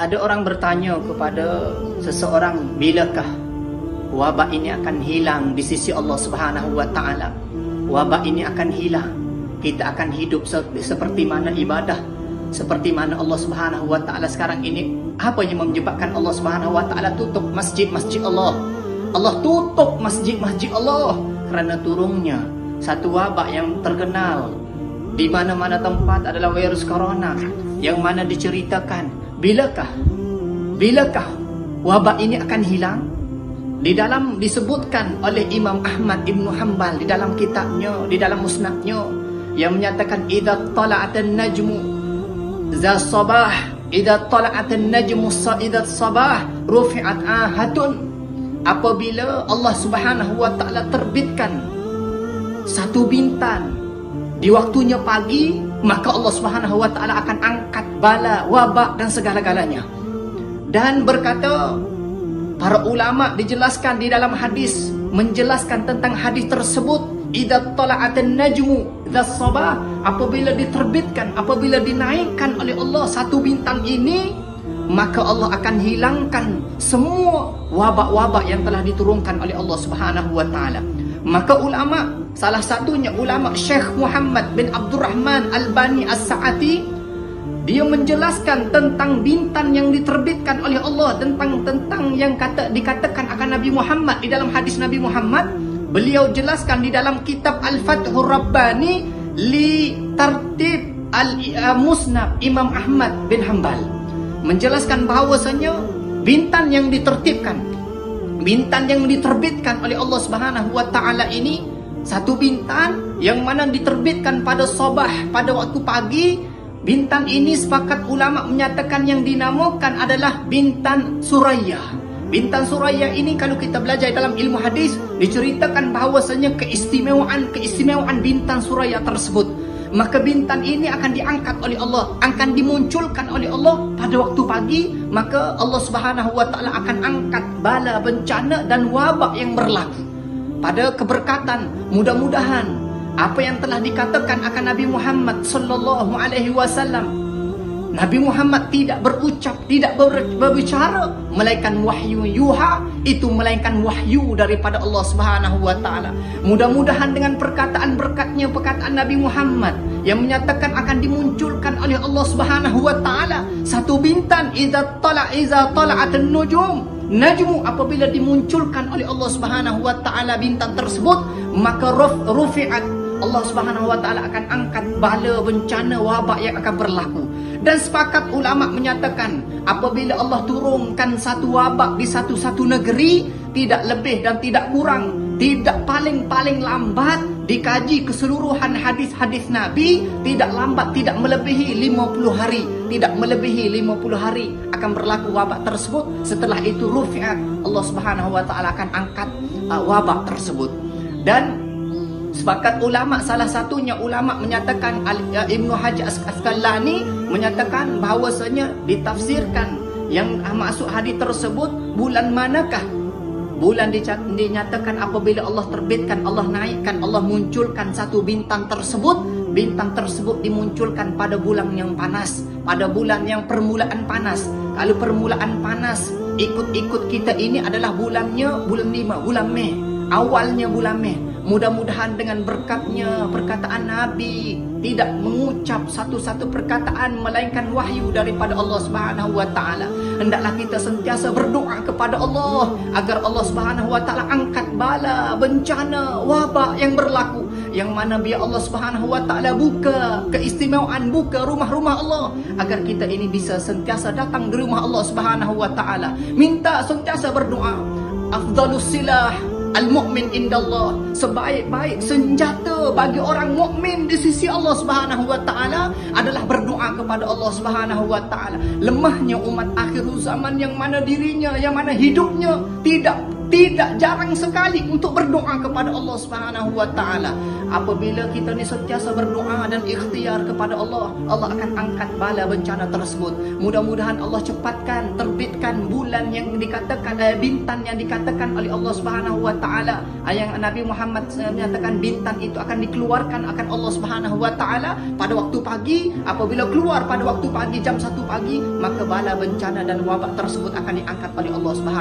Ada orang bertanya kepada seseorang, bilakah wabak ini akan hilang di sisi Allah Subhanahu wa taala? Wabak ini akan hilang. Kita akan hidup seperti mana ibadah, seperti mana Allah Subhanahu wa taala sekarang ini. Apa yang menyebabkan Allah Subhanahu wa taala tutup masjid-masjid Allah? Allah tutup masjid-masjid Allah kerana turunnya satu wabak yang terkenal di mana-mana tempat adalah virus corona, yang mana diceritakan bilakah wabak ini akan hilang? Di dalam disebutkan oleh Imam Ahmad Ibn Hanbal di dalam kitabnya, di dalam musnadnya, yang menyatakan idza tala'atan najmu za sabah, idza tala'atan najmu idza sabah rufi'at ahatun. Apabila Allah Subhanahu wa taala terbitkan satu bintang di waktunya pagi, maka Allah Subhanahu wa taala akan angkat bala, wabak dan segala-galanya. Dan berkata para ulama, dijelaskan di dalam hadis, menjelaskan tentang hadis tersebut, idza tala'atan najmu idza sabah, apabila diterbitkan, apabila dinaikkan oleh Allah satu bintang ini, maka Allah akan hilangkan semua wabak-wabak yang telah diturunkan oleh Allah Subhanahu wa taala. Maka ulama, salah satunya ulama Syekh Muhammad bin Abdurrahman Al-Bani As-Sa'ati, dia menjelaskan tentang bintang yang diterbitkan oleh Allah, tentang yang dikatakan akan Nabi Muhammad di dalam hadis Nabi Muhammad. Beliau jelaskan di dalam kitab Al-Fathur Rabbani li tartib al-Musnad Imam Ahmad bin Hanbal, menjelaskan bahawasanya bintang yang ditertibkan, bintang yang diterbitkan oleh Allah Subhanahu wa taala ini, satu bintang yang mana diterbitkan pada sabah, pada waktu pagi. Bintang ini sepakat ulama menyatakan yang dinamakan adalah bintang Suraya. Bintang Suraya ini kalau kita belajar dalam ilmu hadis, diceritakan bahawasanya keistimewaan bintang Suraya tersebut. Maka bintang ini akan diangkat oleh Allah, akan dimunculkan oleh Allah pada waktu pagi. Maka Allah Subhanahu wa taala akan angkat bala, bencana dan wabak yang berlaku. Pada keberkatan, mudah-mudahan apa yang telah dikatakan akan Nabi Muhammad sallallahu alaihi wasallam, Nabi Muhammad tidak berucap, tidak berbicara melainkan wahyu yuha, itu melainkan wahyu daripada Allah Subhanahu wa taala. Mudah-mudahan dengan perkataan berkatnya, perkataan Nabi Muhammad yang menyatakan akan dimunculkan oleh Allah Subhanahu wa taala satu bintang, idza tala'atan nujum najmu, apabila dimunculkan oleh Allah Subhanahu wa taala bintang tersebut, maka rufi'at, Allah Subhanahu wa taala akan angkat bala, bencana, wabak yang akan berlaku. Dan sepakat ulama menyatakan apabila Allah turunkan satu wabak di satu negeri, tidak lebih dan tidak kurang, tidak paling lambat dikaji keseluruhan hadis-hadis Nabi, tidak lambat, tidak melebihi 50 hari, tidak melebihi 50 hari akan berlaku wabak tersebut. Setelah itu rufi'at, Allah Subhanahu wa taala akan angkat wabak tersebut. Dan sepakat ulama, salah satunya ulama menyatakan, Ibnu Hajar Asqalani menyatakan bahawasanya ditafsirkan yang masuk hadis tersebut, bulan manakah bulan dinyatakan apabila Allah terbitkan, Allah naikkan, Allah munculkan satu bintang tersebut. Bintang tersebut dimunculkan pada bulan yang panas, pada bulan yang permulaan panas. Kalau permulaan panas ikut kita ini adalah bulannya bulan 5, bulan Mei, awalnya bulan Mei. Mudah-mudahan dengan berkatnya perkataan Nabi, tidak mengucap satu-satu perkataan melainkan wahyu daripada Allah Subhanahu wa taala. Hendaklah kita sentiasa berdoa kepada Allah agar Allah Subhanahu wa taala angkat bala, bencana, wabak yang berlaku, yang mana biar Allah Subhanahu wa taala buka keistimewaan, buka rumah-rumah Allah agar kita ini bisa sentiasa datang di rumah Allah Subhanahu wa taala. Minta sentiasa berdoa. Afdhalus silah al-mu'min indallah, sebaik-baik senjata bagi orang mukmin di sisi Allah Subhanahu wa taala adalah berdoa kepada Allah Subhanahu wa taala. Lemahnya umat akhir zaman yang mana dirinya, yang mana hidupnya tidak tidak jarang sekali untuk berdoa kepada Allah Subhanahu wa taala. Apabila kita ni sentiasa berdoa dan ikhtiar kepada Allah, Allah akan angkat bala bencana tersebut. Mudah-mudahan Allah cepatkan terbitkan bulan yang dikatakan bintang yang dikatakan oleh Allah Subhanahu wa taala. Yang Nabi Muhammad menyatakan bintang itu akan dikeluarkan akan Allah Subhanahu wa taala pada waktu pagi. Apabila keluar pada waktu pagi jam 1 pagi, maka bala bencana dan wabak tersebut akan diangkat oleh Allah Subhanahu